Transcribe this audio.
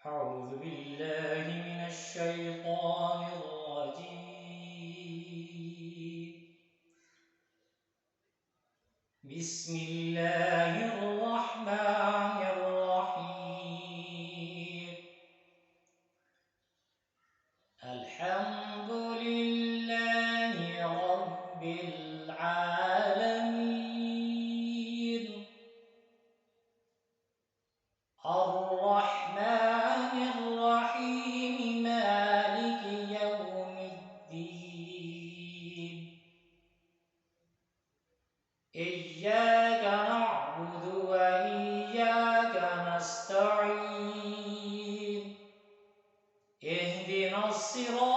أعوذ بالله من الشيطان الرجيم. بسم الله الرحمن الرحيم. الحمد لله رب العالمين. الرحمن الرحيم مالك يوم الدين. إياك نعبد وإياك نستعين. اهدنا الصراط